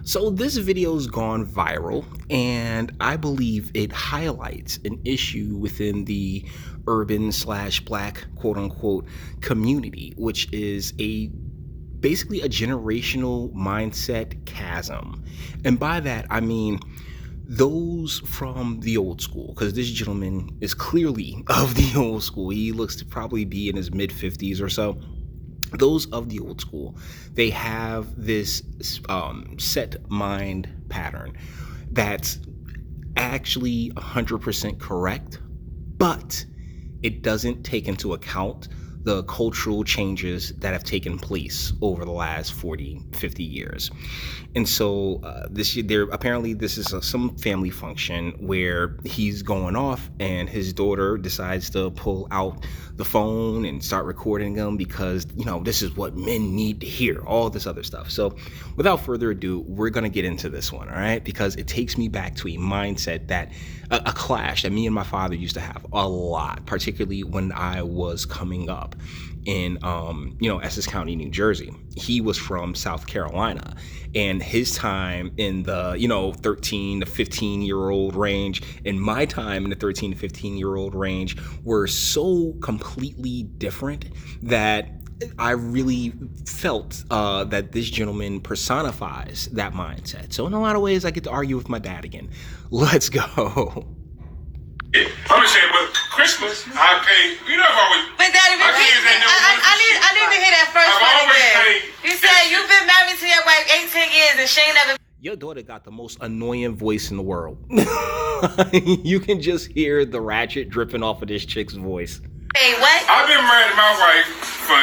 So this video's gone viral, and I believe it highlights an issue within the urban slash black quote unquote community, which is a basically a generational mindset chasm. And by that I mean those from the old school, because this gentleman is clearly of the old school. He looks to probably be in his mid 50s or so. Those of the old school, they have this set mind pattern that's actually 100% correct, but it doesn't take into account the cultural changes that have taken place over the last 40, 50 years. And so this year, apparently this is some family function where he's going off and his daughter decides to pull out the phone and start recording them because, this is what men need to hear, all this other stuff. So without further ado, we're going to get into this one, all right? Because it takes me back to a mindset that a clash that me and my father used to have a lot, particularly when I was coming up in Essex County, New Jersey. He was from South Carolina, and his time in the 13 to 15 year old range and my time in the 13 to 15 year old range were so completely different that I really felt that this gentleman personifies that mindset. So in a lot of ways, I get to argue with my dad again. Let's go. I'm gonna say, but Christmas, I pay. I've always. But Daddy, my kids ain't never I need to hear that first I've one always again. paid. You said you've been married to your wife 18 years and she ain't never. Your daughter got the most annoying voice in the world. You can just hear the ratchet dripping off of this chick's voice. Hey, what? I've been married to my wife for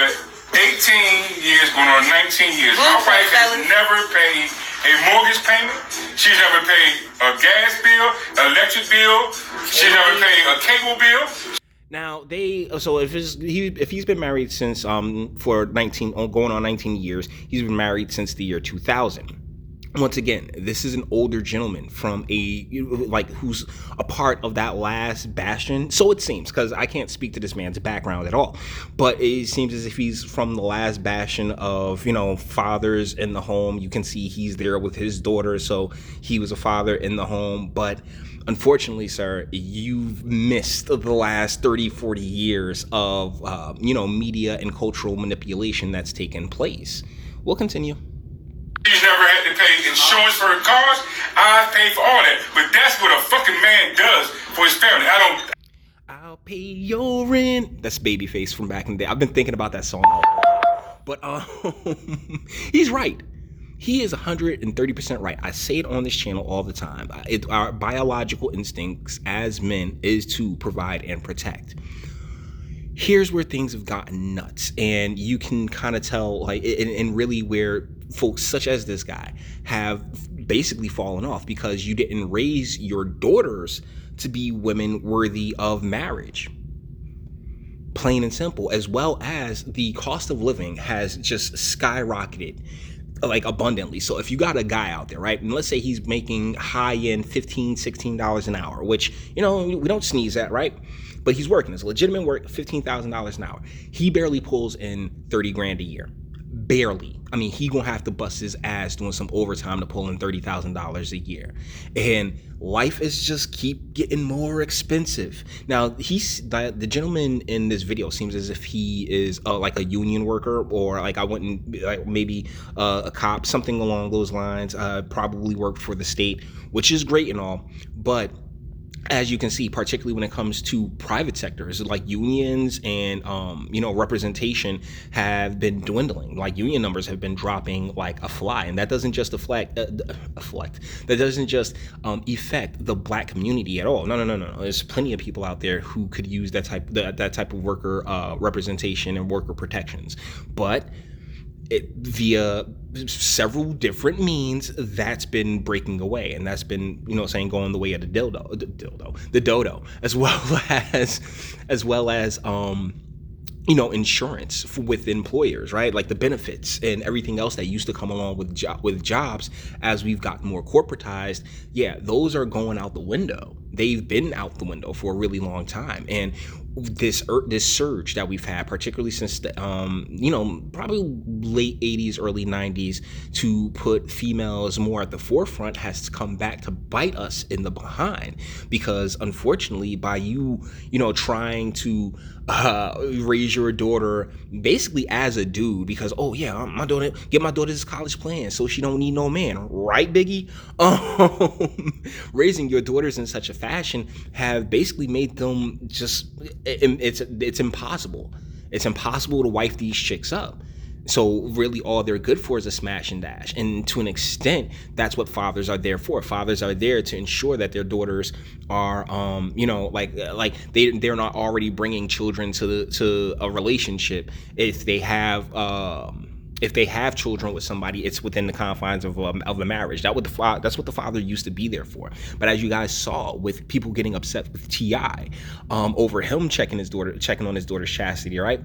18 years, going on 19 years. My wife has never paid a mortgage payment. She's never paid a gas bill, electric bill. She's never paid a cable bill. Now if he's been married since for 19 going on 19 years, he's been married since the year 2000. Once again, this is an older gentleman from who's a part of that last bastion. So it seems, because I can't speak to this man's background at all, but it seems as if he's from the last bastion of, fathers in the home. You can see he's there with his daughter. So he was a father in the home. But unfortunately, sir, you've missed the last 30, 40 years of, media and cultural manipulation that's taken place. We'll continue. She's never had to pay insurance for her cars. I pay for all that. But that's what a fucking man does for his family. I'll pay your rent. That's Babyface from back in the day. I've been thinking about that song all the time. But he's right. He is 130% right. I say it on this channel all the time. Our biological instincts as men is to provide and protect. Here's where things have gotten nuts, and you can kind of tell, and really where folks such as this guy have basically fallen off, because you didn't raise your daughters to be women worthy of marriage. Plain and simple. As well as the cost of living has just skyrocketed abundantly. So if you got a guy out there, right, and let's say he's making high-end $15, $16 an hour, which, we don't sneeze at, right? But he's working. It's legitimate work, $15,000 an hour. He barely pulls in 30 grand a year. Barely. I mean, he gonna have to bust his ass doing some overtime to pull in $30,000 a year. And life is just keep getting more expensive. Now, the gentleman in this video seems as if he is a union worker, or maybe a cop, something along those lines. Probably worked for the state, which is great and all, but as you can see, particularly when it comes to private sectors, like unions and, representation have been dwindling. Union numbers have been dropping like a fly. And that doesn't just affect the black community at all. No. There's plenty of people out there who could use that type of worker representation and worker protections. But via several different means, that's been breaking away, and that's been going the way of the dodo, as well as insurance with employers, right? Like the benefits and everything else that used to come along with jobs. As we've gotten more corporatized, those are going out the window. They've been out the window for a really long time. And this surge that we've had, particularly since the probably late 80s, early 90s, to put females more at the forefront, has come back to bite us in the behind. Because unfortunately, by you trying to raise your daughter basically as a dude, because oh yeah, my daughter, get my daughter this college plan so she don't need no man, right, Biggie? Raising your daughters in such a fashion have basically made them just, it's impossible. It's impossible to wife these chicks up. So really all they're good for is a smash and dash. And to an extent, that's what fathers are there for. Fathers are there to ensure that their daughters are, they're not already bringing children to a relationship. If they have children with somebody, it's within the confines of a marriage. That's what the father used to be there for. But as you guys saw, with people getting upset with T.I. Over him checking on his daughter's chastity, right?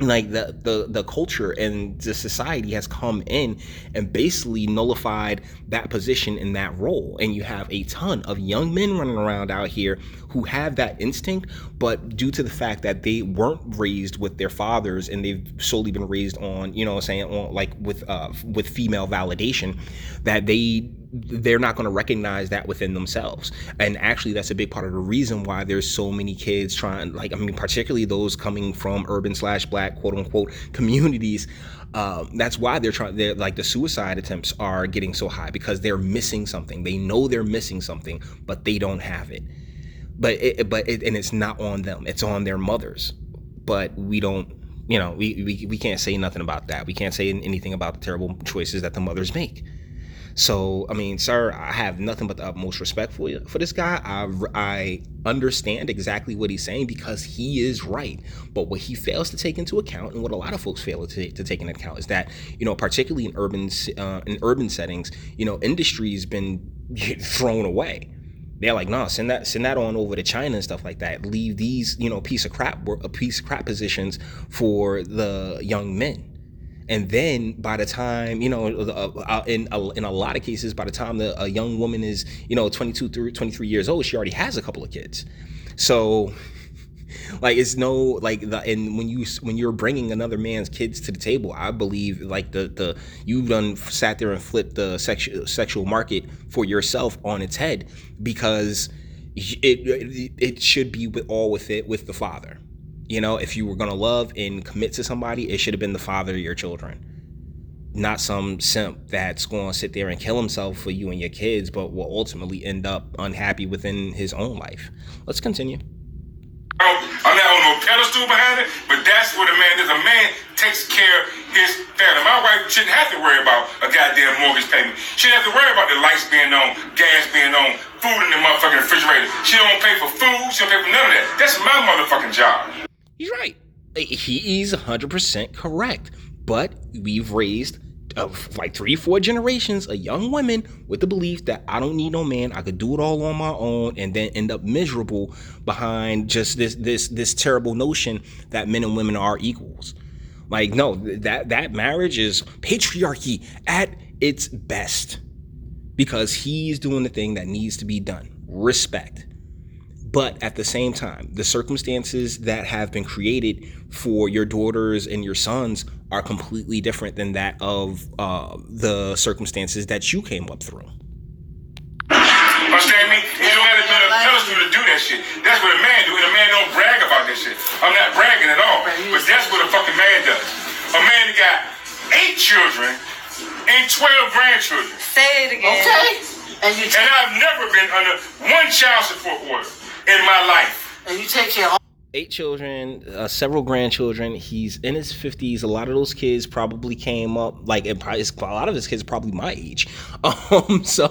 Like the culture and the society has come in and basically nullified that position in that role. And you have a ton of young men running around out here who have that instinct, but due to the fact that they weren't raised with their fathers and they've solely been raised on, with female validation, that they're not going to recognize that within themselves. And actually, that's a big part of the reason why there's so many kids trying, particularly those coming from urban/black quote unquote communities. That's why they're like, the suicide attempts are getting so high, because they're missing something. They know they're missing something, but they don't have it. But it's not on them. It's on their mothers. But we don't, we can't say nothing about that. We can't say anything about the terrible choices that the mothers make. So, sir, I have nothing but the utmost respect for this guy. I understand exactly what he's saying, because he is right. But what he fails to take into account, and what a lot of folks fail to take into account, is that, particularly in urban settings, industry's been thrown away. They're like, no, send that on over to China and stuff like that. Leave these, piece of crap positions for the young men. And then by the time, in a lot of cases, by the time a young woman is, 22 through 23 years old, she already has a couple of kids. So, it's no, and when you're bringing another man's kids to the table, I believe you've done sat there and flipped the sexual market for yourself on its head, because it should be with the father. If you were going to love and commit to somebody, it should have been the father of your children, not some simp that's going to sit there and kill himself for you and your kids, but will ultimately end up unhappy within his own life. Let's continue. I'm not on no pedestal behind it, but that's what a man is. A man takes care of his family. My wife shouldn't have to worry about a goddamn mortgage payment. She shouldn't have to worry about the lights being on, gas being on, food in the motherfucking refrigerator. She don't pay for food. She don't pay for none of that. That's my motherfucking job. He's right. He's 100% correct. But we've raised 3-4 generations of young women with the belief that I don't need no man, I could do it all on my own, and then end up miserable behind just this terrible notion that men and women are equals. No, that marriage is patriarchy at its best, because he's doing the thing that needs to be done. Respect. But at the same time, the circumstances that have been created for your daughters and your sons are completely different than that of the circumstances that you came up through. Understand me? You don't have to be on a pedestal to do that shit. That's what a man do, and a man don't brag about that shit. I'm not bragging at all, but that's what a fucking man does. A man that got 8 children and 12 grandchildren. Say it again. Okay. And I've never been under one child support order in my life. And you take care of 8 children, several grandchildren. He's in his 50s. A lot of those kids probably came up, a lot of his kids are probably my age. So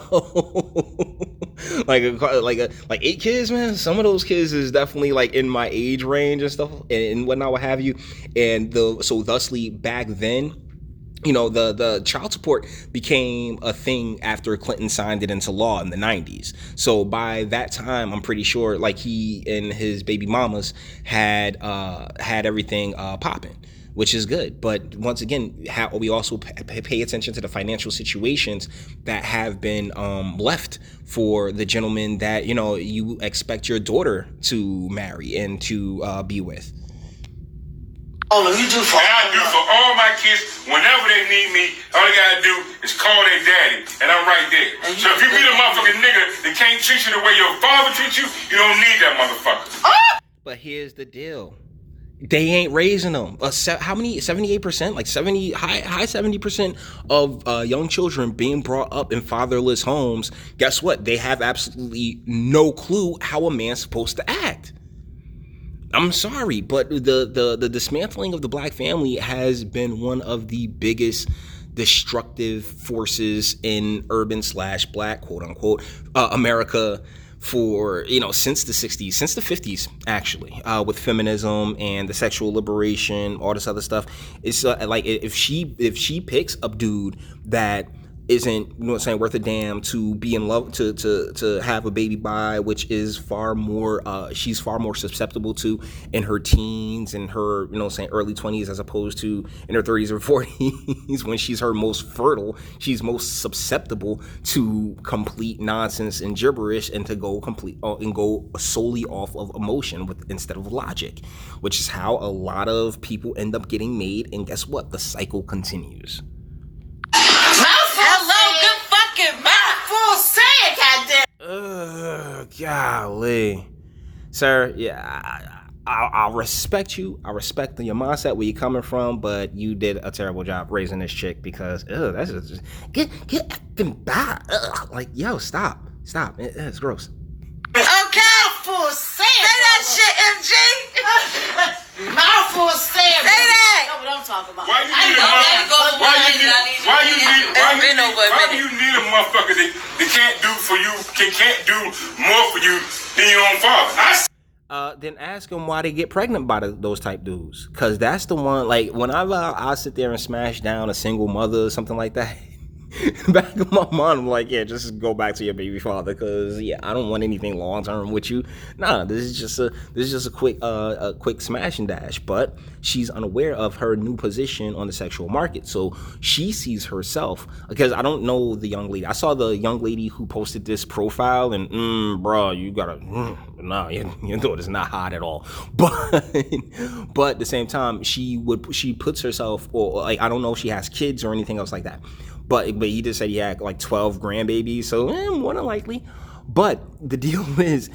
8 kids, man. Some of those kids is definitely in my age range and stuff and whatnot, what have you. And so thusly back then, the child support became a thing after Clinton signed it into law in the 90s. So by that time, I'm pretty sure he and his baby mamas had everything popping which is good. But once again, we also pay attention to the financial situations that have been left for the gentleman that you expect your daughter to marry and to be with. And I do for all my kids. Whenever they need me, all they gotta do is call their daddy, and I'm right there. So if you meet a motherfucking nigga that can't treat you the way your father treats you, you don't need that motherfucker. But here's the deal. They ain't raising them. How many? 78%? Like high 70% of young children being brought up in fatherless homes. Guess what? They have absolutely no clue how a man's supposed to act. I'm sorry, but the dismantling of the black family has been one of the biggest destructive forces in urban / black, quote unquote, America for, since the 60s, since the 50s, actually, with feminism and the sexual liberation, all this other stuff. It's like if she picks a dude that isn't, worth a damn to be in love, to have a baby by, which is far more, she's far more susceptible to in her teens and her, early 20s, as opposed to in her 30s or 40s, when she's her most fertile, she's most susceptible to complete nonsense and gibberish, and to go solely off of emotion instead of logic, which is how a lot of people end up getting made. And guess what? The cycle continues. Golly, sir. Yeah, I'll respect you. I respect your mindset, where you're coming from, but you did a terrible job raising this chick, because that's just get effing back. Like, yo, stop. It's gross. Okay. Say that shit, MG. Mouthful saying. Say that. That's what I'm talking about. Why do you need a motherfucker that can't do for you, can't do more for you than your own father? Then ask them why they get pregnant by those type dudes. Because that's the one, like, whenever I sit there and smash down a single mother or something like that, back in my mind, I'm like, yeah, just go back to your baby father, because I don't want anything long term with you. Nah, this is just a quick smash and dash. But she's unaware of her new position on the sexual market, so she sees herself, because I don't know the young lady. I saw the young lady who posted this profile, and bro, you gotta your daughter's not hot at all. But at the same time, she puts herself, or like, I don't know if she has kids or anything else like that. But he just said he had like 12 grandbabies, so more than likely. But the deal is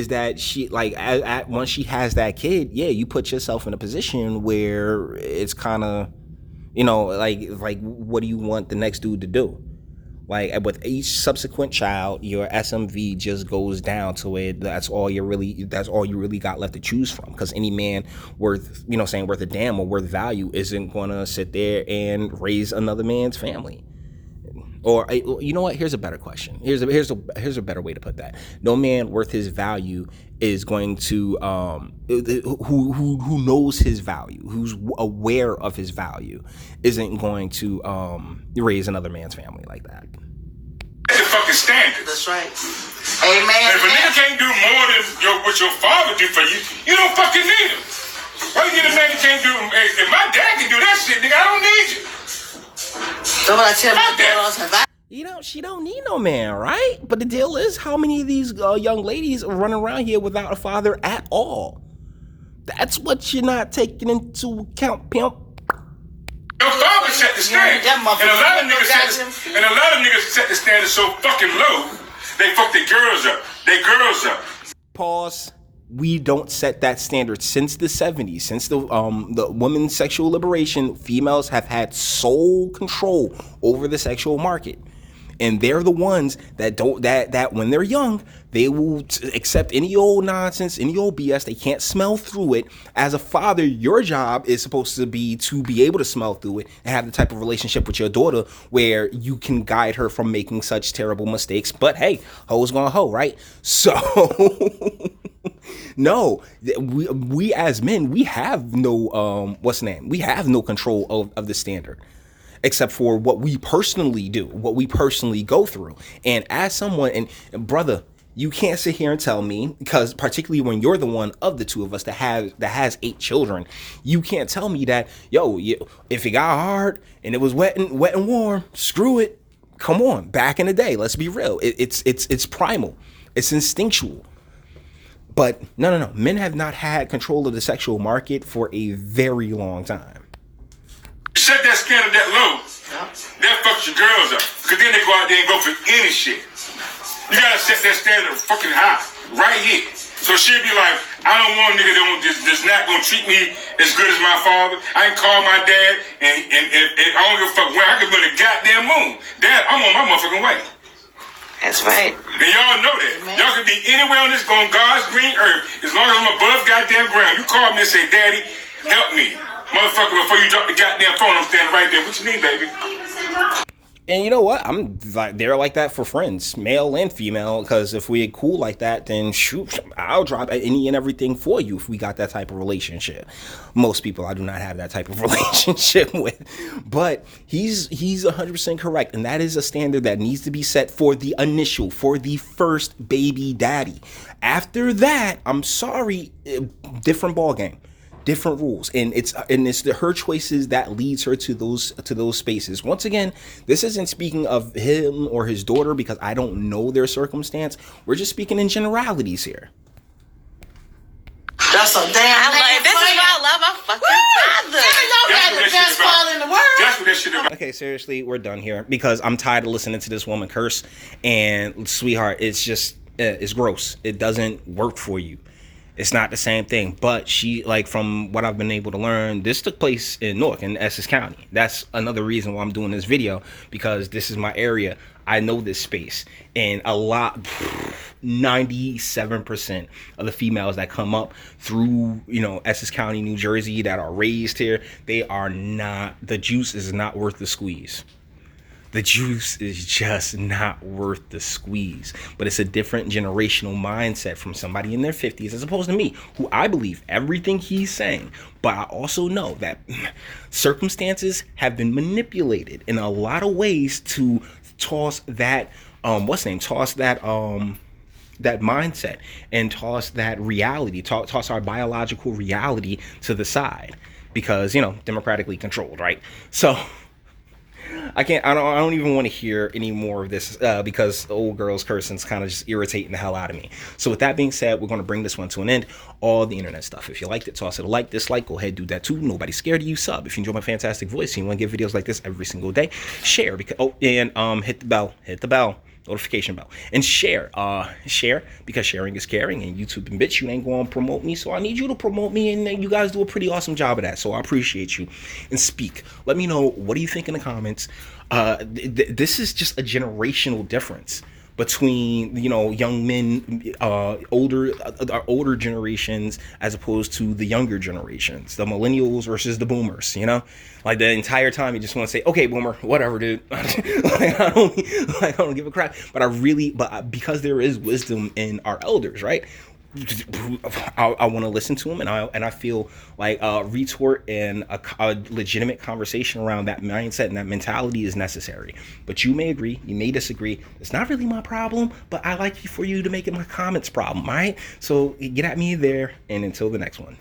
that she, like, once she has that kid, you put yourself in a position where it's kind of, like what do you want the next dude to do? Like, with each subsequent child, your SMV just goes down to it. That's all you really got left to choose from. Because any man worth a damn or worth value isn't going to sit there and raise another man's family. Or, you know what? Here's a better question. Here's a better way to put that. No man worth his value is going to who knows his value, who's aware of his value, isn't going to raise another man's family like that. That's the fucking standard. That's right. Amen. If a nigga can't do more than what your father do for you, you don't fucking need him. Why you get a man that can't do? If my dad can do that shit, nigga, I don't need you. So what I tell my girls, she don't need no man, right? But the deal is, how many of these young ladies are running around here without a father at all? That's what you're not taking into account, pimp. Your father set the standard, and a lot of niggas set the standard so fucking low, they fuck their girls up. Pause. We don't set that standard. Since the 70s, since the women's sexual liberation, females have had sole control over the sexual market. And they're the ones that when they're young, they will accept any old nonsense, any old BS. They can't smell through it. As a father, your job is supposed to be able to smell through it and have the type of relationship with your daughter where you can guide her from making such terrible mistakes. But hey, hoes gonna hoe, right? So no, we as men, we have no we have no control of the standard, except for what we personally do, what we personally go through. And as someone, and brother, You can't sit here and tell me, because particularly when you're the one of the two of us that has 8 children, you can't tell me that, if it got hard and it was wet and warm, screw it. Come on, back in the day, let's be real. It's primal, it's instinctual. But no. Men have not had control of the sexual market for a very long time. Set that standard that low, that fucks your girls up. Because then they go out there and go for any shit. You gotta set that standard fucking high, right here. So she'll be like, I don't want a nigga that's not gonna treat me as good as my father. I can call my dad and I don't give a fuck where I can be on the goddamn moon. Dad, I'm on my motherfucking way. That's right. And y'all know that. Y'all can be anywhere on this on God's green earth. As long as I'm above goddamn ground. You call me and say, Daddy, help me. Motherfucker, before you drop the goddamn phone, I'm standing right there. What you need, baby? And you know what? I'm like, they're like that for friends, male and female, because if we're cool like that, then shoot, I'll drop any and everything for you if we got that type of relationship. Most people I do not have that type of relationship with. But he's 100% correct. And that is a standard that needs to be set for the first baby daddy. After that, I'm sorry, different ball game. Different rules, and it's her choices that leads her to those spaces. Once again, this isn't speaking of him or his daughter because I don't know their circumstance. We're just speaking in generalities here. That's a damn. This is why I love my fucking father. Y'all got the best father in the world. That's what that shit about. Okay, seriously, we're done here because I'm tired of listening to this woman curse. And sweetheart, it's just it's gross. It doesn't work for you. It's not the same thing, but she, like, from what I've been able to learn, this took place in Newark, in Essex County. That's another reason why I'm doing this video, because this is my area. I know this space, and 97% of the females that come up through, Essex County, New Jersey, that are raised here, the juice is not worth the squeeze. The juice is just not worth the squeeze. But it's a different generational mindset from somebody in their 50s as opposed to me, who I believe everything he's saying. But I also know that circumstances have been manipulated in a lot of ways to toss that, that mindset and toss that reality, toss our biological reality to the side because, democratically controlled, right? So I don't even want to hear any more of this because old girls cursing's kind of just irritating the hell out of me. So with that being said, we're going to bring this one to an end. All the internet stuff. If you liked it, toss it a like, dislike, go ahead, do that too. Nobody's scared of you. Sub. If you enjoy my fantastic voice and you want to get videos like this every single day, share. Hit the bell. Notification bell, and share because sharing is caring, and YouTube and bitch, you ain't going to promote me, so I need you to promote me, and you guys do a pretty awesome job of that, so I appreciate you. And speak, let me know, what do you think in the comments? This is just a generational difference between young men, older generations as opposed to the younger generations, the millennials versus the boomers. Like the entire time you just want to say, okay, boomer, whatever, dude. I don't give a crap. But because there is wisdom in our elders, right? I want to listen to them, and I feel like a retort and a legitimate conversation around that mindset and that mentality is necessary. But you may agree, you may disagree. It's not really my problem, but I like for you to make it my comments problem, all right? So get at me there, and until the next one.